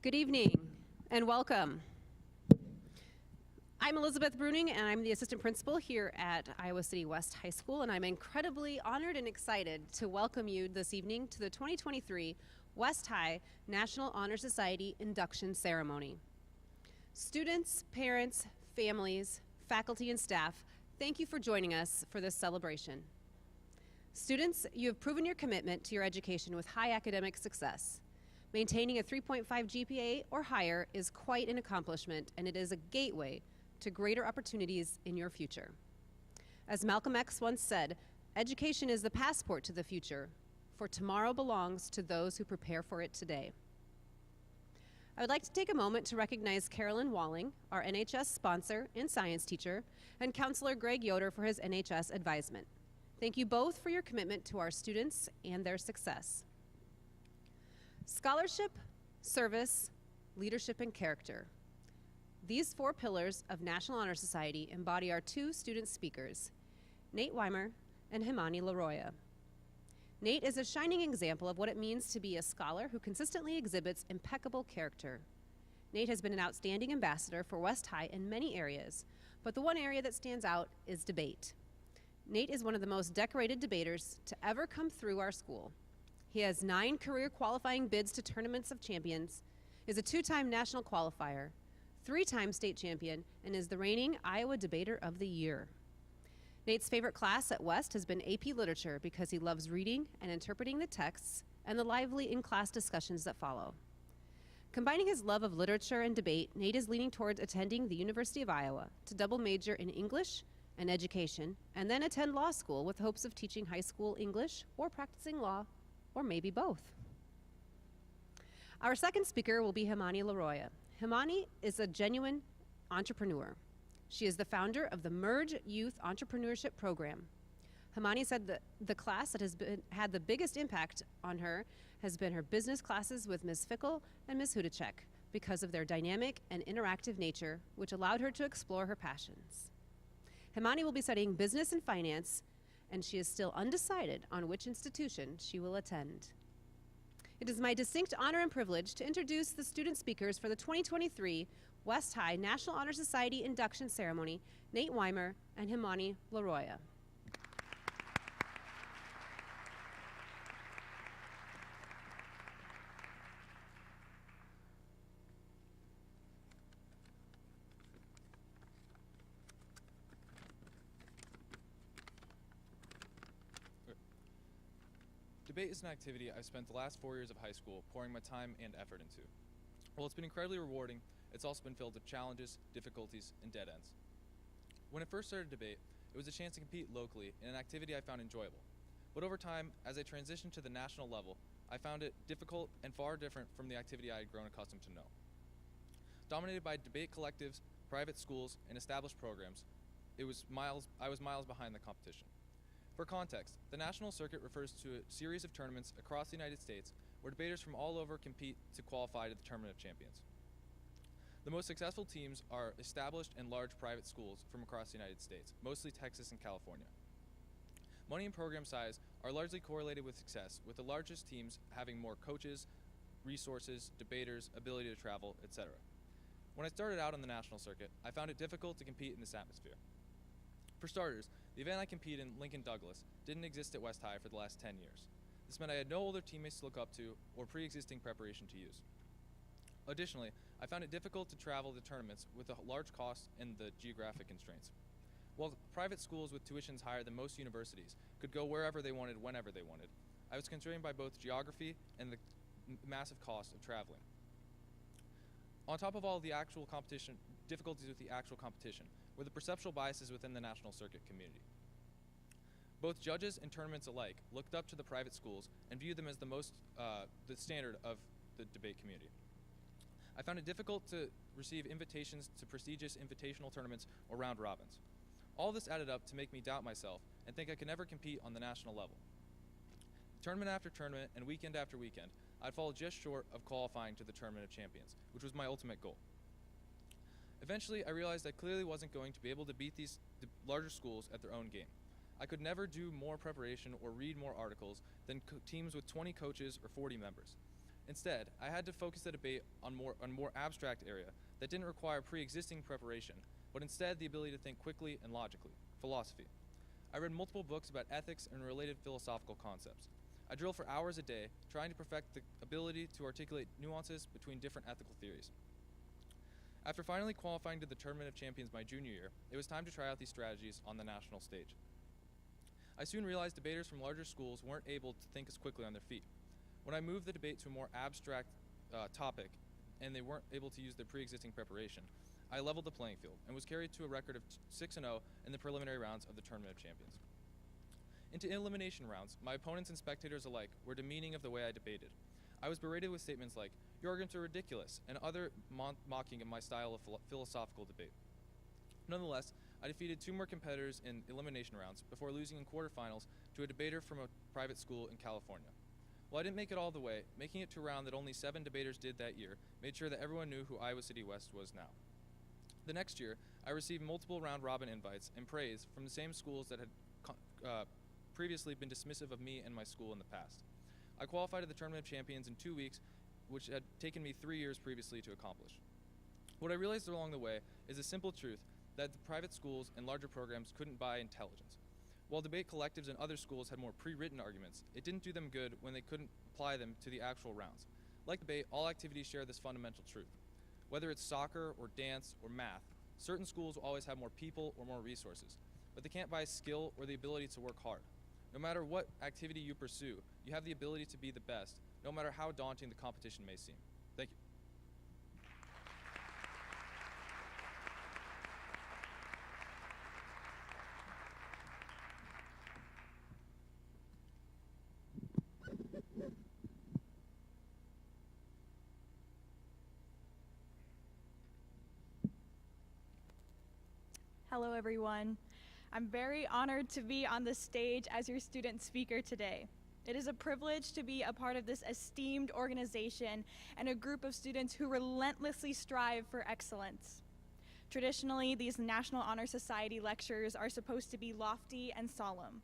Good evening and welcome. I'm Elizabeth Bruning and I'm the assistant principal here at Iowa City West High School, and I'm incredibly honored and excited to welcome you this evening to the 2023 West High National Honor Society Induction Ceremony. Students, parents, families, faculty, and staff, thank you for joining us for this celebration. Students, you have proven your commitment to your education with high academic success. Maintaining a 3.5 GPA or higher is quite an accomplishment, and it is a gateway to greater opportunities in your future. As Malcolm X once said, education is the passport to the future, for tomorrow belongs to those who prepare for it today. I would like to take a moment to recognize Carolyn Walling, our NHS sponsor and science teacher, and Counselor Greg Yoder for his NHS advisement. Thank you both for your commitment to our students and their success. Scholarship, service, leadership, and character. These four pillars of National Honor Society embody our two student speakers, Nate Weimer and Himani Laroya. Nate is a shining example of what it means to be a scholar who consistently exhibits impeccable character. Nate has been an outstanding ambassador for West High in many areas, but the one area that stands out is debate. Nate is one of the most decorated debaters to ever come through our school. He has 9 career qualifying bids to tournaments of champions, is a 2-time national qualifier, 3-time state champion, and is the reigning Iowa Debater of the Year. Nate's favorite class at West has been AP Literature because he loves reading and interpreting the texts and the lively in-class discussions that follow. Combining his love of literature and debate, Nate is leaning towards attending the University of Iowa to double major in English and education, and then attend law school with hopes of teaching high school English or practicing law, or maybe both. Our second speaker will be Himani Laroya. Himani is a genuine entrepreneur. She is the founder of the Merge Youth Entrepreneurship Program. Himani said that the class that has had the biggest impact on her has been her business classes with Ms. Fickle and Ms. Hudacek because of their dynamic and interactive nature, which allowed her to explore her passions. Himani will be studying business and finance, and she is still undecided on which institution she will attend. It is my distinct honor and privilege to introduce the student speakers for the 2023 West High National Honor Society Induction Ceremony, Nate Weimer and Himani Laroya. Debate is an activity I've spent the last 4 years of high school pouring my time and effort into. While it's been incredibly rewarding, it's also been filled with challenges, difficulties, and dead ends. When I first started debate, it was a chance to compete locally in an activity I found enjoyable. But over time, as I transitioned to the national level, I found it difficult and far different from the activity I had grown accustomed to know. Dominated by debate collectives, private schools, and established programs, I was miles behind the competition. For context, the national circuit refers to a series of tournaments across the United States where debaters from all over compete to qualify to the Tournament of Champions. The most successful teams are established and large private schools from across the United States, mostly Texas and California. Money and program size are largely correlated with success, with the largest teams having more coaches, resources, debaters, ability to travel, etc. When I started out on the national circuit, I found it difficult to compete in this atmosphere. For starters, the event I compete in, Lincoln Douglas, didn't exist at West High for the last 10 years. This meant I had no older teammates to look up to or pre-existing preparation to use. Additionally, I found it difficult to travel to tournaments with a large cost and the geographic constraints. While private schools with tuitions higher than most universities could go wherever they wanted, whenever they wanted, I was constrained by both geography and the massive cost of traveling. On top of all the actual competition, difficulties with the actual competition were the perceptual biases within the national circuit community. Both judges and tournaments alike looked up to the private schools and viewed them as the standard of the debate community. I found it difficult to receive invitations to prestigious invitational tournaments or round robins. All this added up to make me doubt myself and think I could never compete on the national level. Tournament after tournament and weekend after weekend, I'd fall just short of qualifying to the Tournament of Champions, which was my ultimate goal. Eventually, I realized I clearly wasn't going to be able to beat these larger schools at their own game. I could never do more preparation or read more articles than teams with 20 coaches or 40 members. Instead, I had to focus the debate on more abstract area that didn't require pre-existing preparation, but instead the ability to think quickly and logically, philosophy. I read multiple books about ethics and related philosophical concepts. I drilled for hours a day, trying to perfect the ability to articulate nuances between different ethical theories. After finally qualifying to the Tournament of Champions my junior year, it was time to try out these strategies on the national stage. I soon realized debaters from larger schools weren't able to think as quickly on their feet. When I moved the debate to a more abstract topic, and they weren't able to use their pre-existing preparation, I leveled the playing field and was carried to a record of 6-0 in the preliminary rounds of the Tournament of Champions. Into elimination rounds, my opponents and spectators alike were demeaning of the way I debated. I was berated with statements like, "Your arguments are ridiculous," and other mocking of my style of philosophical debate. Nonetheless, I defeated 2 more competitors in elimination rounds before losing in quarterfinals to a debater from a private school in California. While I didn't make it all the way, making it to a round that only 7 debaters did that year made sure that everyone knew who Iowa City West was now. The next year, I received multiple round-robin invites and praise from the same schools that had previously been dismissive of me and my school in the past. I qualified to the Tournament of Champions in 2 weeks, which had taken me 3 years previously to accomplish. What I realized along the way is the simple truth that the private schools and larger programs couldn't buy intelligence. While debate collectives and other schools had more pre-written arguments, it didn't do them good when they couldn't apply them to the actual rounds. Like debate, all activities share this fundamental truth. Whether it's soccer or dance or math, certain schools will always have more people or more resources, but they can't buy skill or the ability to work hard. No matter what activity you pursue, you have the ability to be the best, no matter how daunting the competition may seem. Thank you. Hello, everyone. I'm very honored to be on the stage as your student speaker today. It is a privilege to be a part of this esteemed organization and a group of students who relentlessly strive for excellence. Traditionally, these National Honor Society lectures are supposed to be lofty and solemn.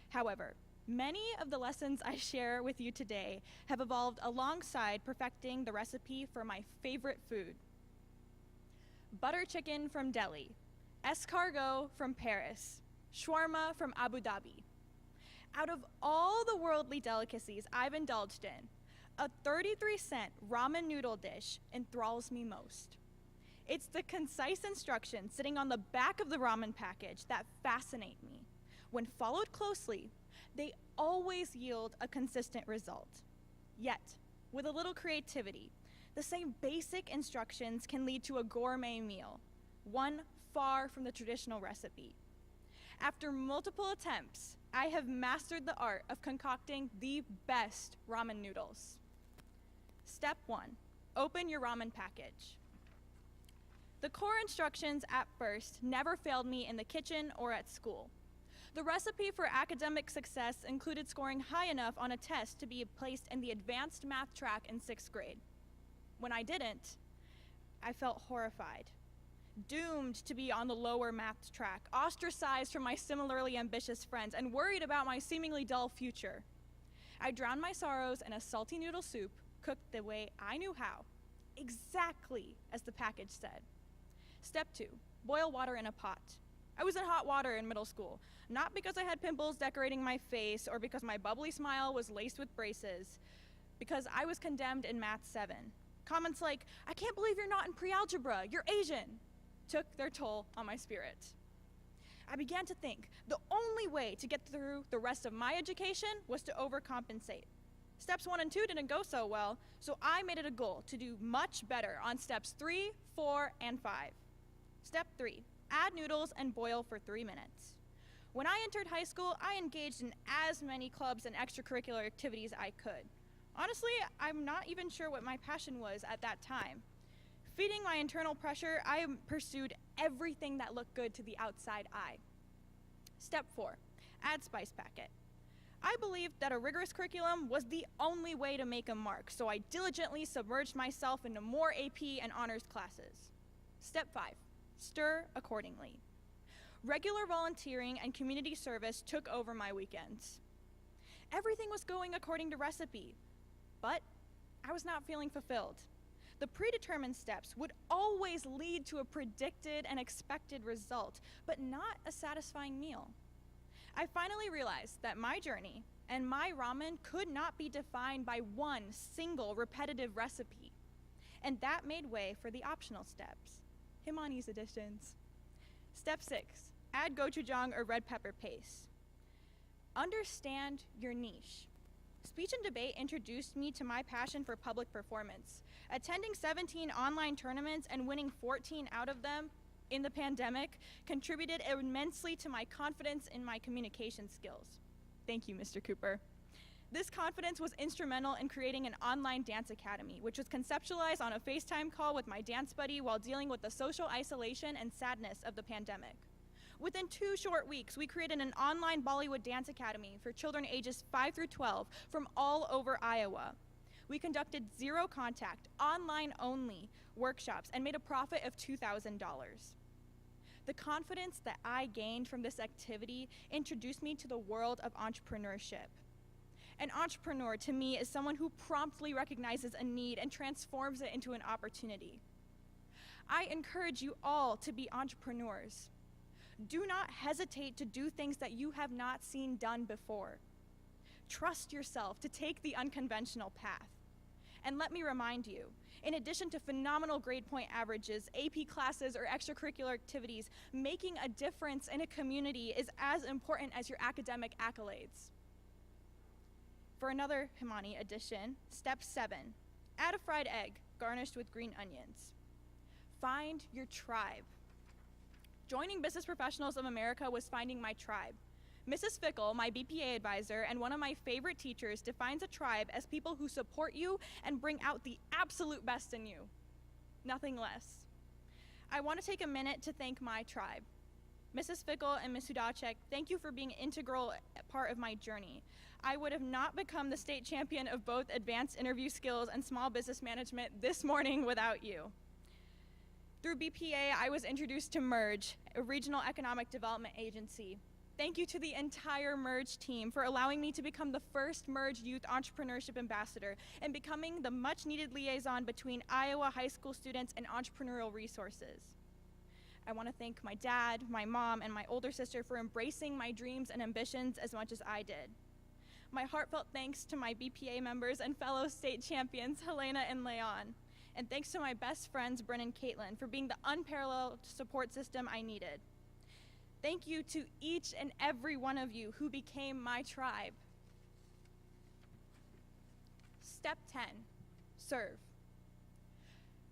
However, many of the lessons I share with you today have evolved alongside perfecting the recipe for my favorite food. Butter chicken from Delhi, escargot from Paris, shawarma from Abu Dhabi. Out of all the worldly delicacies I've indulged in, a 33-cent ramen noodle dish enthralls me most. It's the concise instructions sitting on the back of the ramen package that fascinate me. When followed closely, they always yield a consistent result. Yet, with a little creativity, the same basic instructions can lead to a gourmet meal, one far from the traditional recipe. After multiple attempts, I have mastered the art of concocting the best ramen noodles. Step 1, open your ramen package. The core instructions at first never failed me in the kitchen or at school. The recipe for academic success included scoring high enough on a test to be placed in the advanced math track in 6th grade. When I didn't, I felt horrified. Doomed to be on the lower math track, ostracized from my similarly ambitious friends, and worried about my seemingly dull future. I drowned my sorrows in a salty noodle soup, cooked the way I knew how, exactly as the package said. Step 2, boil water in a pot. I was in hot water in middle school, not because I had pimples decorating my face or because my bubbly smile was laced with braces, because I was condemned in Math 7. Comments like, "I can't believe you're not in pre-algebra, you're Asian," took their toll on my spirit. I began to think the only way to get through the rest of my education was to overcompensate. Steps 1 and 2 didn't go so well, so I made it a goal to do much better on steps 3, 4, and 5. Step 3, add noodles and boil for 3 minutes. When I entered high school, I engaged in as many clubs and extracurricular activities I could. Honestly, I'm not even sure what my passion was at that time. Feeding my internal pressure, I pursued everything that looked good to the outside eye. Step 4, add spice packet. I believed that a rigorous curriculum was the only way to make a mark, so I diligently submerged myself into more AP and honors classes. Step 5, stir accordingly. Regular volunteering and community service took over my weekends. Everything was going according to recipe, but I was not feeling fulfilled. The predetermined steps would always lead to a predicted and expected result, but not a satisfying meal. I finally realized that my journey and my ramen could not be defined by one single repetitive recipe. And that made way for the optional steps, Himani's additions. Step 6, add gochujang or red pepper paste. Understand your niche. Speech and debate introduced me to my passion for public performance. Attending 17 online tournaments and winning 14 out of them in the pandemic contributed immensely to my confidence in my communication skills. Thank you, Mr. Cooper. This confidence was instrumental in creating an online dance academy, which was conceptualized on a FaceTime call with my dance buddy while dealing with the social isolation and sadness of the pandemic. Within 2 short weeks, we created an online Bollywood dance academy for children ages 5 through 12 from all over Iowa. We conducted zero contact, online only workshops and made a profit of $2,000. The confidence that I gained from this activity introduced me to the world of entrepreneurship. An entrepreneur to me is someone who promptly recognizes a need and transforms it into an opportunity. I encourage you all to be entrepreneurs. Do not hesitate to do things that you have not seen done before. Trust yourself to take the unconventional path. And let me remind you, in addition to phenomenal grade point averages, AP classes, or extracurricular activities, making a difference in a community is as important as your academic accolades. For another Himani addition, step 7, add a fried egg garnished with green onions. Find your tribe. Joining Business Professionals of America was finding my tribe. Mrs. Fickle, my BPA advisor and one of my favorite teachers, defines a tribe as people who support you and bring out the absolute best in you. Nothing less. I want to take a minute to thank my tribe. Mrs. Fickle and Ms. Hudacek, thank you for being an integral part of my journey. I would have not become the state champion of both advanced interview skills and small business management this morning without you. Through BPA, I was introduced to MERGE, a regional economic development agency. Thank you to the entire MERGE team for allowing me to become the first MERGE Youth Entrepreneurship Ambassador and becoming the much-needed liaison between Iowa high school students and entrepreneurial resources. I want to thank my dad, my mom, and my older sister for embracing my dreams and ambitions as much as I did. My heartfelt thanks to my BPA members and fellow state champions, Helena and Leon. And thanks to my best friends, Bryn and Caitlin, for being the unparalleled support system I needed. Thank you to each and every one of you who became my tribe. Step 10, serve.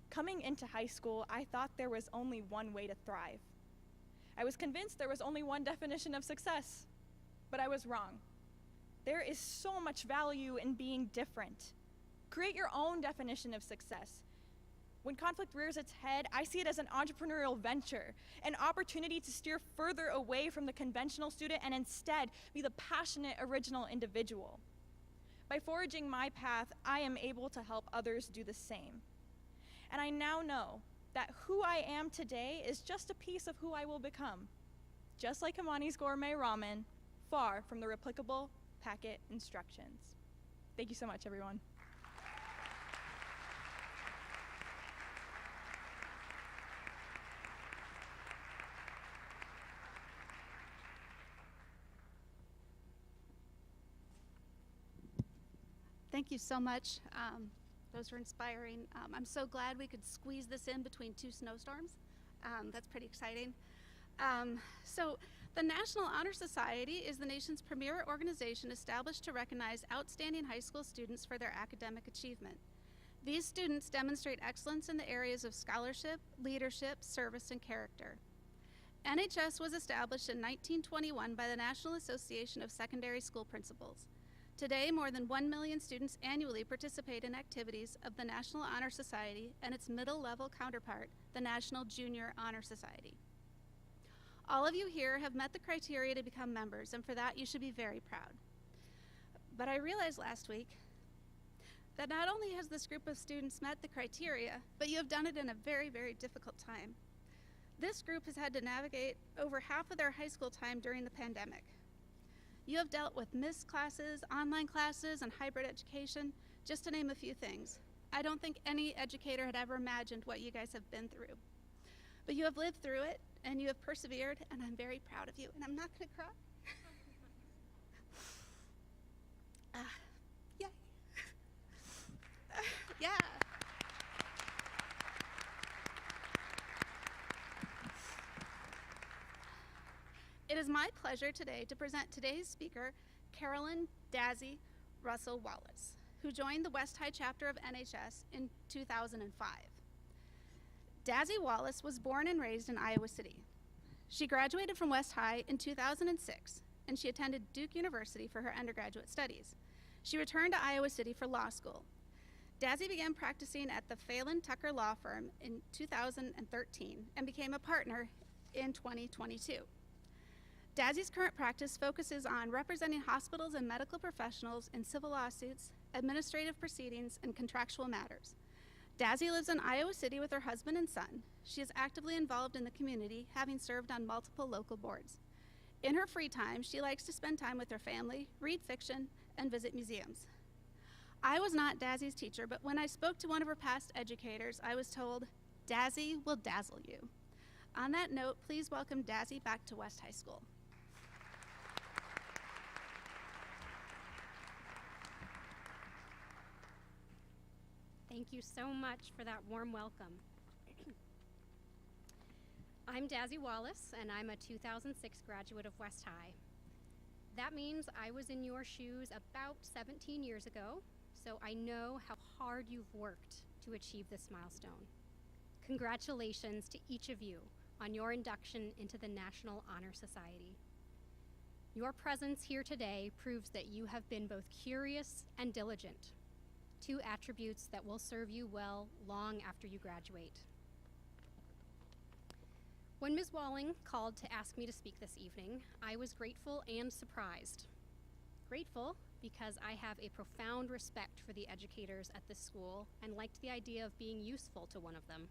Coming into high school, I thought there was only one way to thrive. I was convinced there was only one definition of success, but I was wrong. There is so much value in being different. Create your own definition of success. When conflict rears its head, I see it as an entrepreneurial venture, an opportunity to steer further away from the conventional student and instead be the passionate, original individual. By forging my path, I am able to help others do the same. And I now know that who I am today is just a piece of who I will become. Just like Himani's gourmet ramen, far from the replicable packet instructions. Thank you so much, everyone. Thank you so much. Those were inspiring. I'm so glad we could squeeze this in between 2 snowstorms. That's pretty exciting. So the National Honor Society is the nation's premier organization established to recognize outstanding high school students for their academic achievement. These students demonstrate excellence in the areas of scholarship, leadership, service, and character. NHS was established in 1921 by the National Association of Secondary School Principals. Today, more than 1 million students annually participate in activities of the National Honor Society and its middle-level counterpart, the National Junior Honor Society. All of you here have met the criteria to become members, and for that you should be very proud. But I realized last week that not only has this group of students met the criteria, but you have done it in a very, very difficult time. This group has had to navigate over half of their high school time during the pandemic. You have dealt with missed classes, online classes, and hybrid education, just to name a few things. I don't think any educator had ever imagined what you guys have been through. But you have lived through it, and you have persevered, and I'm very proud of you, and I'm not gonna cry. Yay. Yeah. It is my pleasure today to present today's speaker, Carolyn Dazzy Russell Wallace, who joined the West High chapter of NHS in 2005. Dazzy Wallace was born and raised in Iowa City. She graduated from West High in 2006, and she attended Duke University for her undergraduate studies. She returned to Iowa City for law school. Dazzy began practicing at the Phelan Tucker Law Firm in 2013 and became a partner in 2022. Dazzy's current practice focuses on representing hospitals and medical professionals in civil lawsuits, administrative proceedings, and contractual matters. Dazzy lives in Iowa City with her husband and son. She is actively involved in the community, having served on multiple local boards. In her free time, she likes to spend time with her family, read fiction, and visit museums. I was not Dazzy's teacher, but when I spoke to one of her past educators, I was told, Dazzy will dazzle you. On that note, please welcome Dazzy back to West High School. Thank you so much for that warm welcome. I'm Dazzy Wallace, and I'm a 2006 graduate of West High. That means I was in your shoes about 17 years ago, so I know how hard you've worked to achieve this milestone. Congratulations to each of you on your induction into the National Honor Society. Your presence here today proves that you have been both curious and diligent, two attributes that will serve you well long after you graduate. When Ms. Walling called to ask me to speak this evening, I was grateful and surprised. Grateful because I have a profound respect for the educators at this school and liked the idea of being useful to one of them.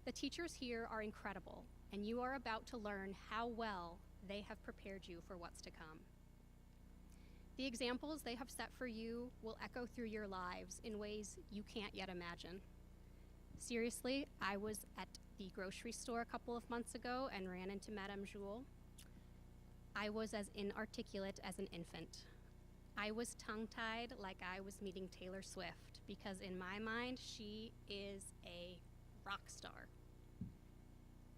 The teachers here are incredible, and you are about to learn how well they have prepared you for what's to come. The examples they have set for you will echo through your lives in ways you can't yet imagine. Seriously, I was at the grocery store a couple of months ago and ran into Madame Jules. I was as inarticulate as an infant. I was tongue-tied like I was meeting Taylor Swift, because in my mind, she is a rock star.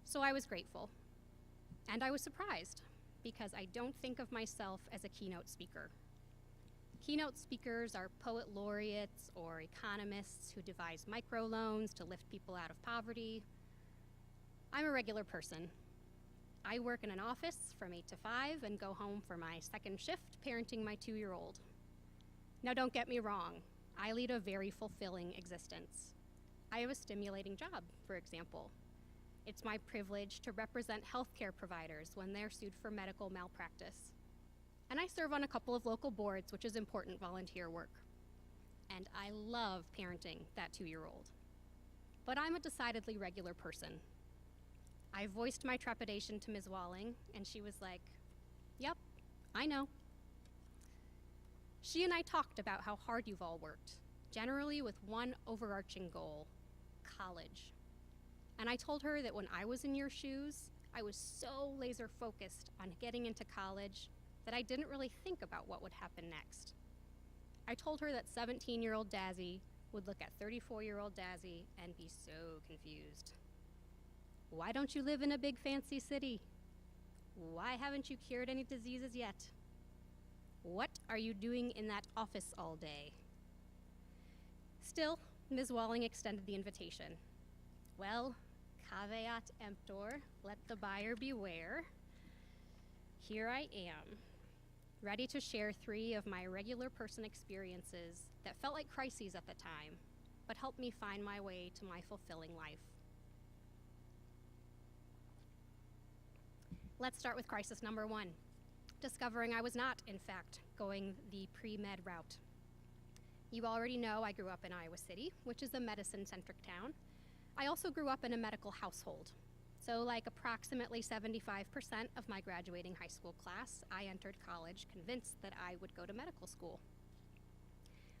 So I was grateful. And I was surprised, because I don't think of myself as a keynote speaker. Keynote speakers are poet laureates or economists who devise microloans to lift people out of poverty. I'm a regular person. I work in an office from 8 to 5 and go home for my second shift parenting my 2-year-old. Now don't get me wrong, I lead a very fulfilling existence. I have a stimulating job, for example. It's my privilege to represent healthcare providers when they're sued for medical malpractice. And I serve on a couple of local boards, which is important volunteer work. And I love parenting that 2-year-old. But I'm a decidedly regular person. I voiced my trepidation to Ms. Walling, and she was like, "Yep, I know." She and I talked about how hard you've all worked, generally with one overarching goal: college. And I told her that when I was in your shoes, I was so laser focused on getting into college that I didn't really think about what would happen next. I told her that 17-year-old Dazzy would look at 34-year-old Dazzy and be so confused. Why don't you live in a big fancy city? Why haven't you cured any diseases yet? What are you doing in that office all day? Still, Ms. Walling extended the invitation. Well, caveat emptor, let the buyer beware. Here I am, ready to share 3 of my regular person experiences that felt like crises at the time, but helped me find my way to my fulfilling life. Let's start with crisis number 1, discovering I was not, in fact, going the pre-med route. You already know I grew up in Iowa City, which is a medicine-centric town. I also grew up in a medical household. So like approximately 75% of my graduating high school class, I entered college convinced that I would go to medical school.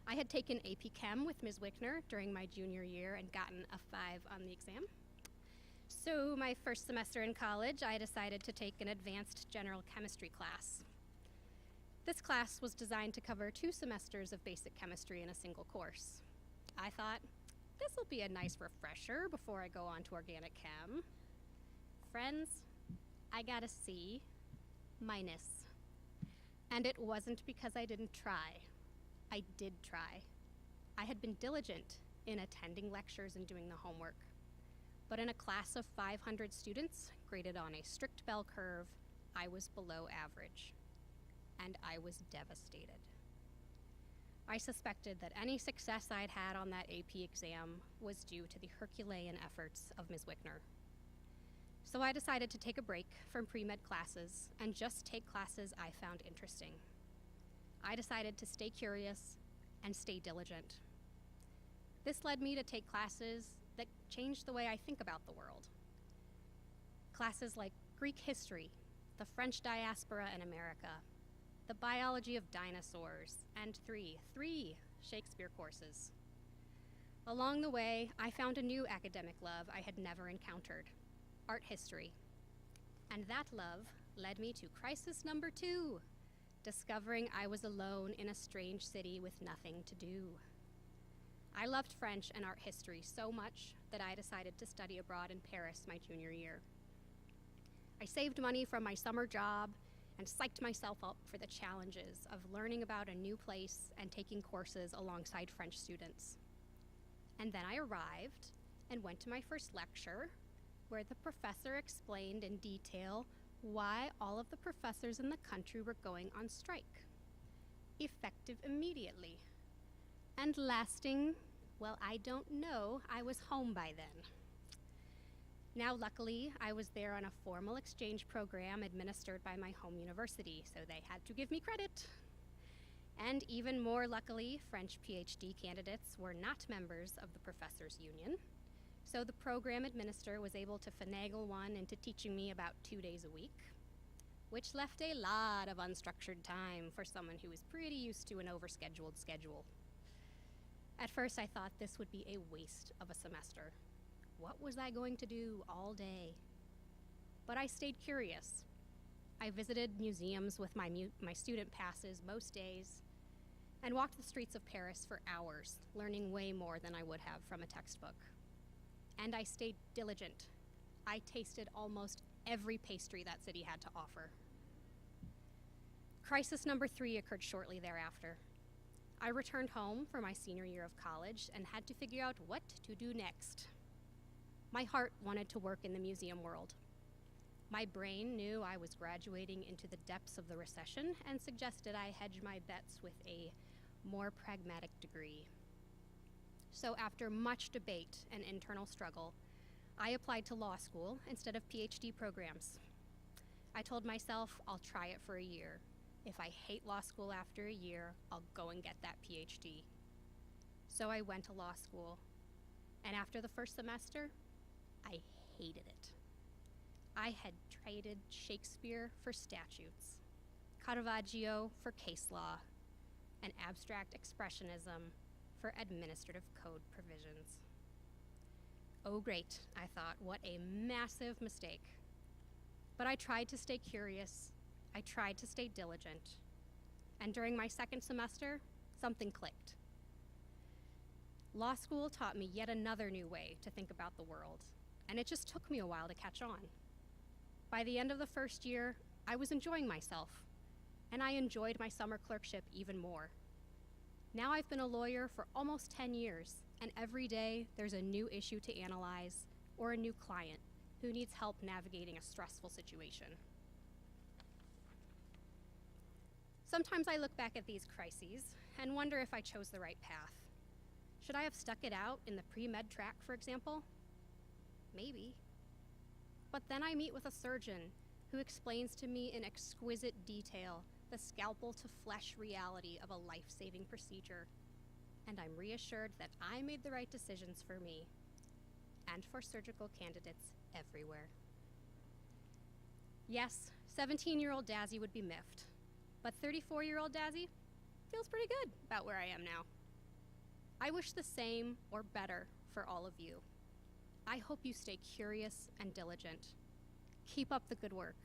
I had taken AP Chem with Ms. Wickner during my junior year and gotten a 5 on the exam. So my first semester in college, I decided to take an advanced general chemistry class. This class was designed to cover 2 semesters of basic chemistry in a single course. I thought, this will be a nice refresher before I go on to organic chem. Friends, I got a C-. And it wasn't because I didn't try. I did try. I had been diligent in attending lectures and doing the homework. But in a class of 500 students, graded on a strict bell curve, I was below average. And I was devastated. I suspected that any success I'd had on that AP exam was due to the Herculean efforts of Ms. Wickner. So I decided to take a break from pre-med classes and just take classes I found interesting. I decided to stay curious and stay diligent. This led me to take classes that changed the way I think about the world. Classes like Greek history, the French diaspora in America, the biology of dinosaurs, and three Shakespeare courses. Along the way, I found a new academic love I had never encountered, art history. And that love led me to crisis number 2, discovering I was alone in a strange city with nothing to do. I loved French and art history so much that I decided to study abroad in Paris my junior year. I saved money from my summer job and psyched myself up for the challenges of learning about a new place and taking courses alongside French students. And then I arrived and went to my first lecture, where the professor explained in detail why all of the professors in the country were going on strike, effective immediately, and lasting, well, I don't know, I was home by then. Now, luckily, I was there on a formal exchange program administered by my home university, so they had to give me credit. And even more luckily, French PhD candidates were not members of the Professors' Union, so the program administrator was able to finagle one into teaching me about 2 days a week, which left a lot of unstructured time for someone who was pretty used to an overscheduled schedule. At first, I thought this would be a waste of a semester. What was I going to do all day? But I stayed curious. I visited museums with my student passes most days and walked the streets of Paris for hours, learning way more than I would have from a textbook. And I stayed diligent. I tasted almost every pastry that city had to offer. Crisis number 3 occurred shortly thereafter. I returned home for my senior year of college and had to figure out what to do next. My heart wanted to work in the museum world. My brain knew I was graduating into the depths of the recession and suggested I hedge my bets with a more pragmatic degree. So after much debate and internal struggle, I applied to law school instead of PhD programs. I told myself I'll try it for a year. If I hate law school after a year, I'll go and get that PhD. So I went to law school, and after the first semester, I hated it. I had traded Shakespeare for statutes, Caravaggio for case law, and abstract expressionism for administrative code provisions. Oh great, I thought, what a massive mistake. But I tried to stay curious, I tried to stay diligent, and during my second semester, something clicked. Law school taught me yet another new way to think about the world, and it just took me a while to catch on. By the end of the first year, I was enjoying myself, and I enjoyed my summer clerkship even more. Now I've been a lawyer for almost 10 years, and every day there's a new issue to analyze or a new client who needs help navigating a stressful situation. Sometimes I look back at these crises and wonder if I chose the right path. Should I have stuck it out in the pre-med track, for example? Maybe. But then I meet with a surgeon who explains to me in exquisite detail the scalpel-to-flesh reality of a life-saving procedure, and I'm reassured that I made the right decisions for me and for surgical candidates everywhere. Yes, 17-year-old Dazzy would be miffed, but 34-year-old Dazzy feels pretty good about where I am now. I wish the same or better for all of you. I hope you stay curious and diligent. Keep up the good work.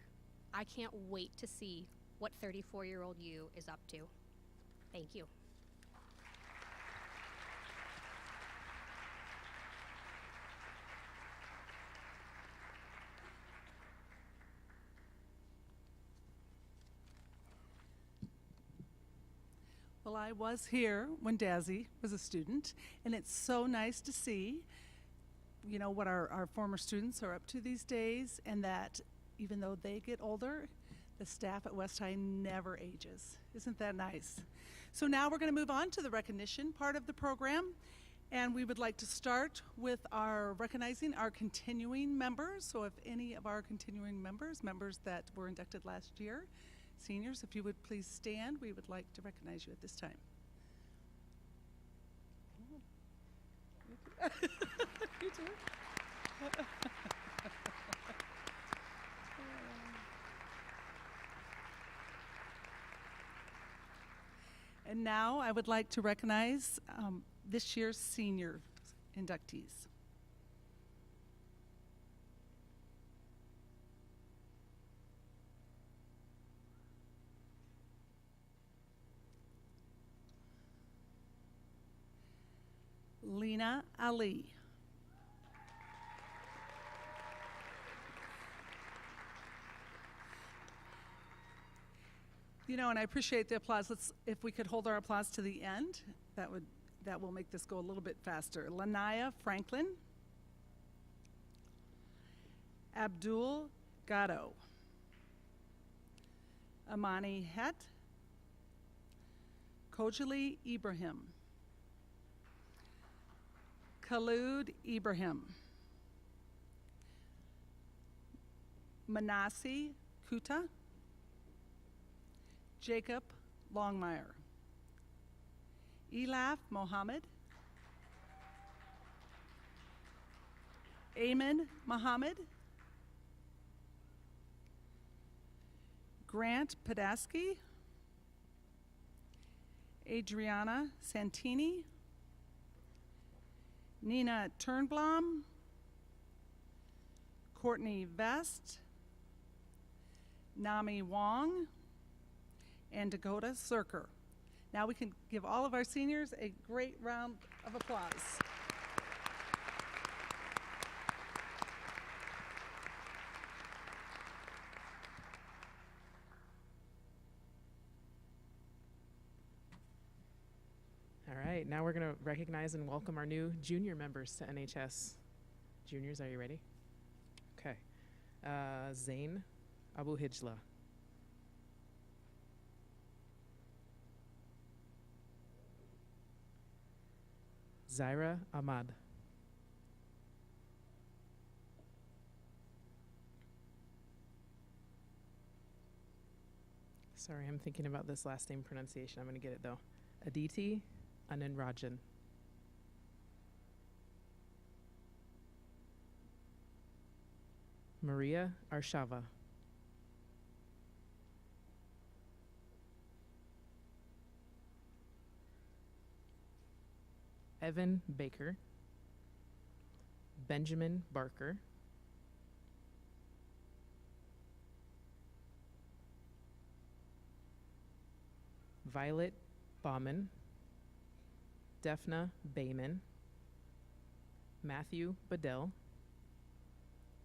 I can't wait to see what 34-year-old you is up to. Thank you. Well, I was here when Dazzy was a student, and it's so nice to see, you know, what our former students are up to these days, and that even though they get older, the staff at West High never ages. Isn't that nice? So now we're going to move on to the recognition part of the program, and we would like to start with our recognizing our continuing members. So if any of our continuing members that were inducted last year, seniors, if you would please stand, we would like to recognize you at this time. You too. And now I would like to recognize this year's senior inductees. Lena Ali. You know, and I appreciate the applause. If we could hold our applause to the end, that will make this go a little bit faster. Lanaya Franklin. Abdul Gatto. Amani Het. Kojali Ibrahim. Khalud Ibrahim. Manasi Kuta. Jacob Longmire. Elaf Mohammed. Ayman Mohammed. Grant Padaski. Adriana Santini. Nina Turnblom. Courtney Vest. Nami Wong. And Dakota Zerker. Now we can give all of our seniors a great round of applause. All right, now we're going to recognize and welcome our new junior members to NHS. Juniors, are you ready? Okay. Zain Abu Hijla. Zaira Ahmad. Sorry, I'm thinking about this last name pronunciation. I'm going to get it though. Aditi Ananrajan. Maria Arshava. Evan Baker. Benjamin Barker. Violet Bauman. Defna Bayman. Matthew Bedell.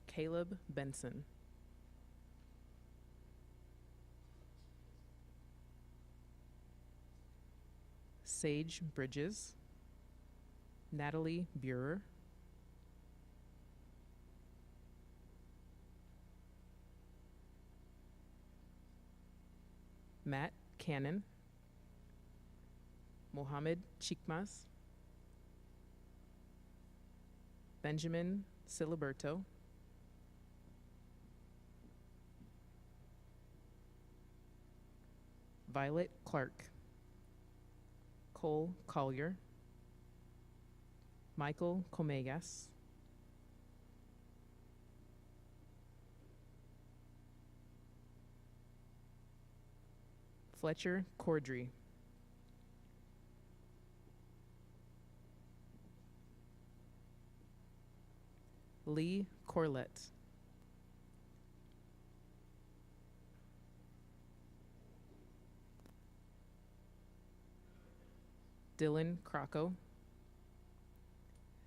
Caleb Benson. Sage Bridges. Natalie Burer. Matt Cannon. Mohammed Chikmas. Benjamin Siliberto. Violet Clark. Cole Collier. Michael Comegas. Fletcher Cordry. Lee Corlett. Dylan Crocco.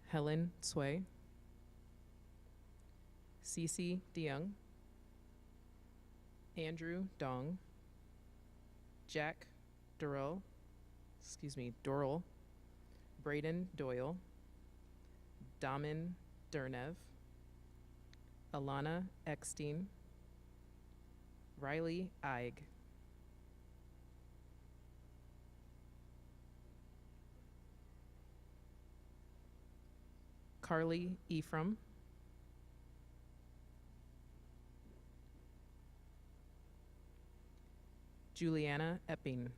Helen Sway. Cece DeYoung. Andrew Dong. Jack Dorrell. Dorrell. Braden Doyle. Damin Dernev. Alana Eckstein. Riley Eig. Carly Ephraim. Juliana Epping.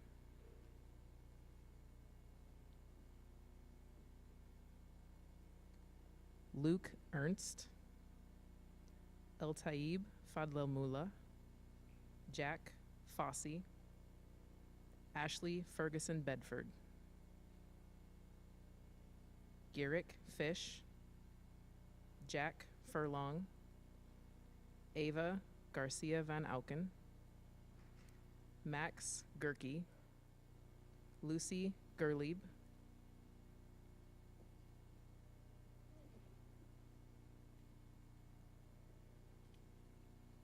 Luke Ernst. El Taib Fadlel Mula. Jack Fossey. Ashley Ferguson Bedford. Garrick Fish. Jack Furlong. Ava Garcia Van Auken. Max Gerke. Lucy Gerlieb.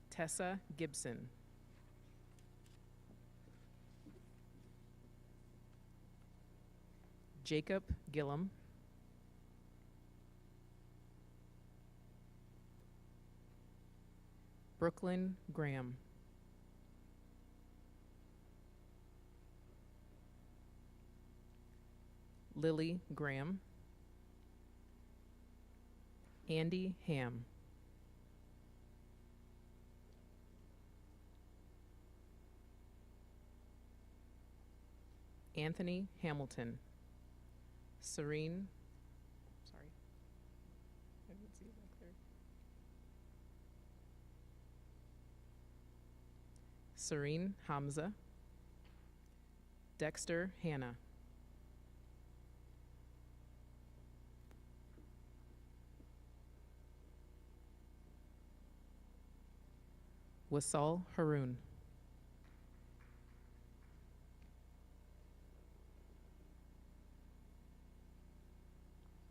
Tessa Gibson. Jacob Gillum. Brooklyn Graham. Lily Graham. Andy Ham. Anthony Hamilton. Serene, sorry, I didn't see it back there. Serene Hamza. Dexter Hannah. Wasal Haroon.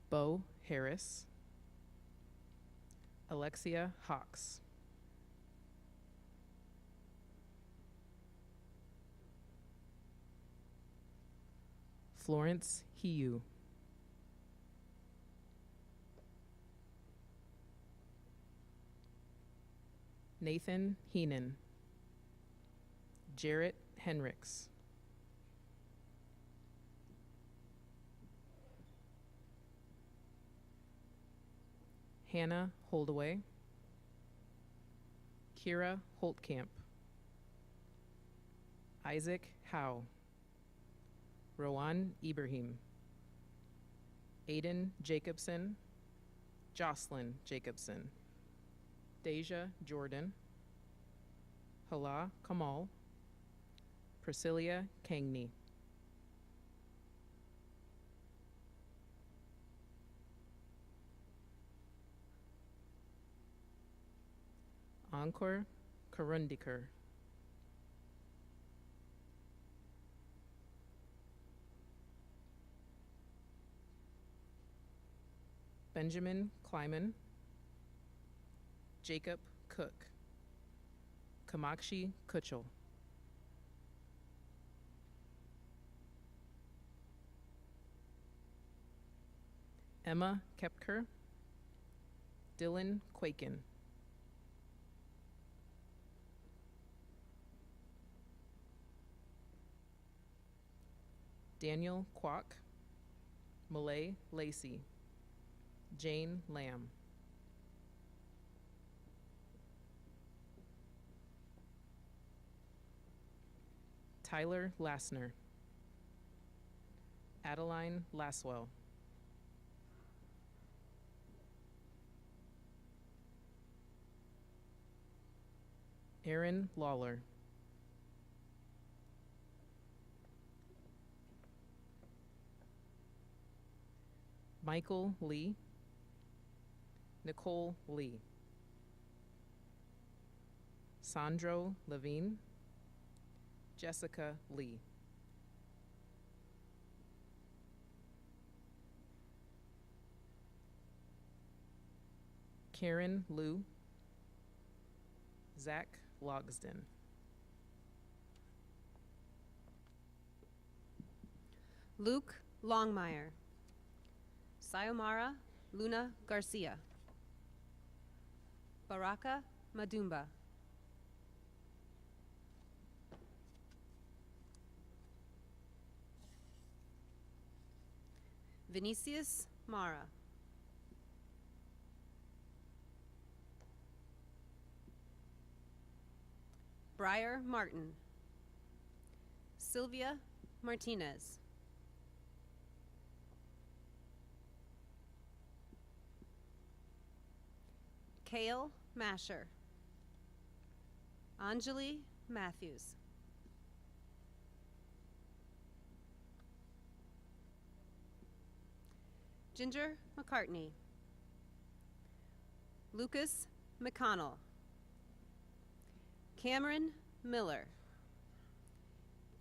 Bo Harris. Alexia Hawks. Florence Hiu. Nathan Heenan. Jarrett Henricks. Hannah Holdaway. Kira Holtkamp. Isaac Howe. Rowan Ibrahim. Aiden Jacobson. Jocelyn Jacobson. Deja Jordan. Hala Kamal. Priscilla Kangney. Ankur Karundikar. Benjamin Kleiman. Jacob Cook. Kamakshi Kuchel. Emma Kepker. Dylan Quakin. Daniel Kwok. Malay Lacey. Jane Lamb. Tyler Lassner. Adeline Laswell. Aaron Lawler. Michael Lee. Nicole Lee. Sandro Levine. Jessica Lee. Karen Liu. Zach Logsden. Luke Longmire. Sayomara Luna Garcia. Baraka Madumba. Vinicius Mara. Briar Martin. Sylvia Martinez. Kale Masher. Anjali Matthews. Ginger McCartney. Lucas McConnell. Cameron Miller.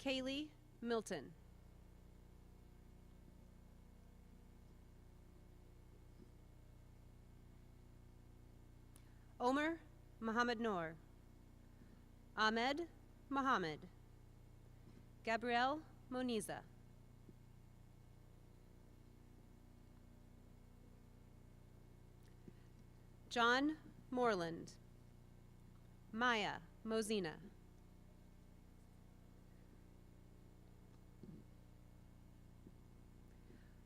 Kaylee Milton. Omer Muhammad Noor. Ahmed Muhammad. Gabrielle Moniza. John Moreland. Maya Mosina.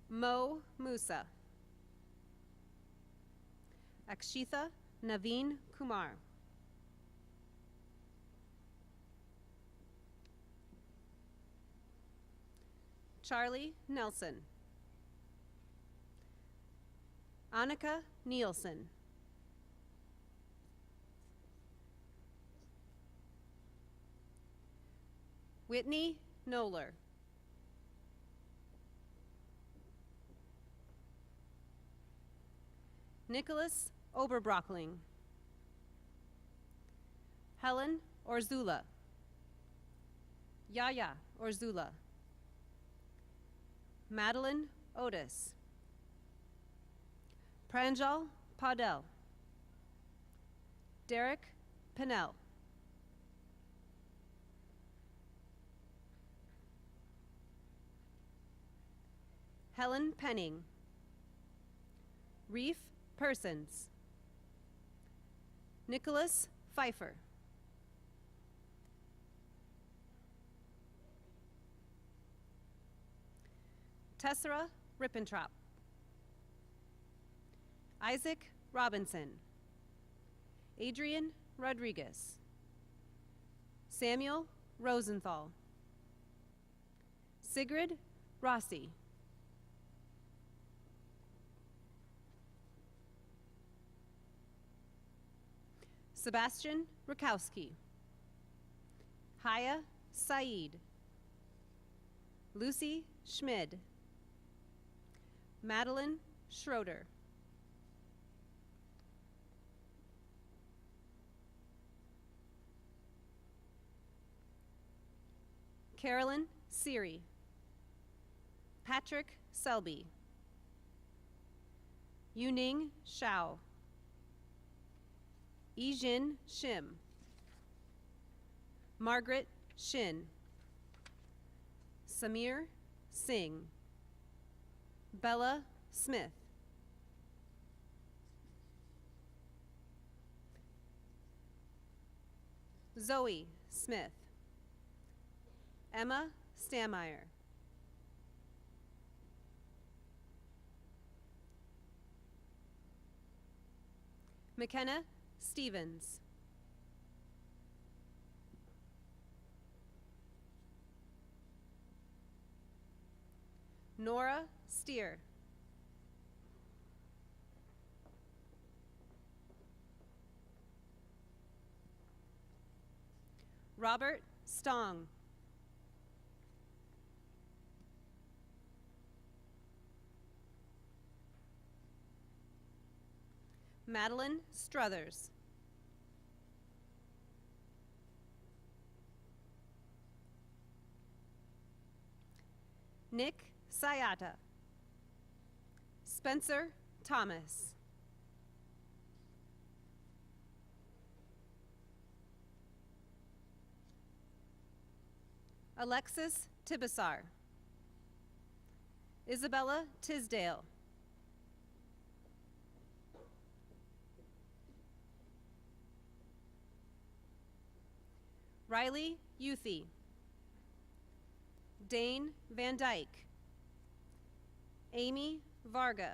Mo Musa. Akshitha Naveen Kumar. Charlie Nelson. Annika Nielsen. Whitney Knoller. Nicholas Oberbrockling. Helen Orzula. Yaya Orzula. Madeline Otis. Pranjal Padel. Derek Pinnell. Helen Penning. Reef Persons. Nicholas Pfeiffer. Tessera Rippentrop. Isaac Robinson. Adrian Rodriguez. Samuel Rosenthal. Sigrid Rossi. Sebastian Rakowski. Haya Saeed. Lucy Schmid. Madeline Schroeder. Carolyn Seary. Patrick Selby. Yuning Shao. Yijin Shim. Margaret Shin. Samir Singh. Bella Smith. Zoe Smith. Emma Stameyer. McKenna Stevens. Nora Steer. Robert Stong. Madeline Struthers. Nick Sayata. Spencer Thomas. Alexis Tibasar. Isabella Tisdale. Riley Youthy. Dane Van Dyke. Amy Varga.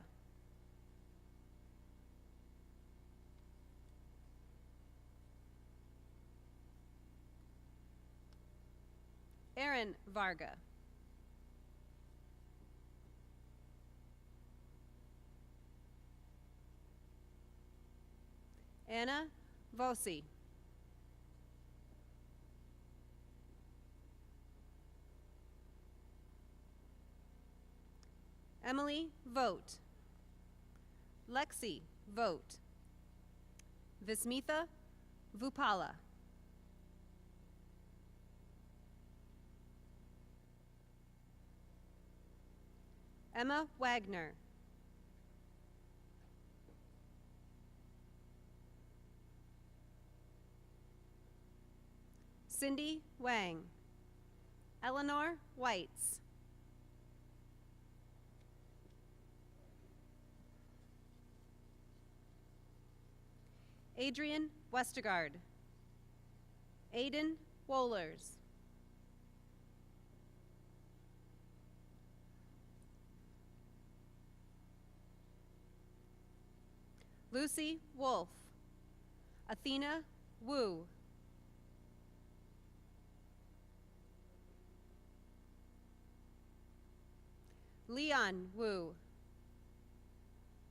Aaron Varga. Anna Vosi. Emily Vogt. Lexi Vogt. Vismitha Vupala. Emma Wagner. Cindy Wang. Eleanor Whites. Adrian Westergaard. Aiden Wohlers. Lucy Wolf. Athena Wu. Leon Wu.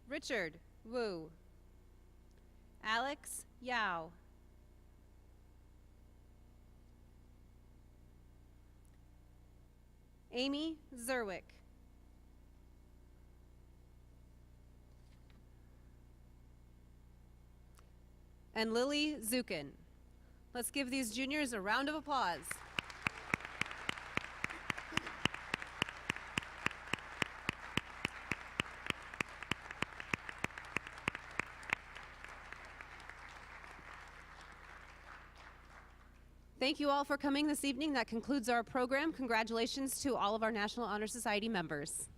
Richard Wu. Alex Yao. Amy Zerwick. And Lily Zukin. Let's give these juniors a round of applause. Thank you all for coming this evening. That concludes our program. Congratulations to all of our National Honor Society members.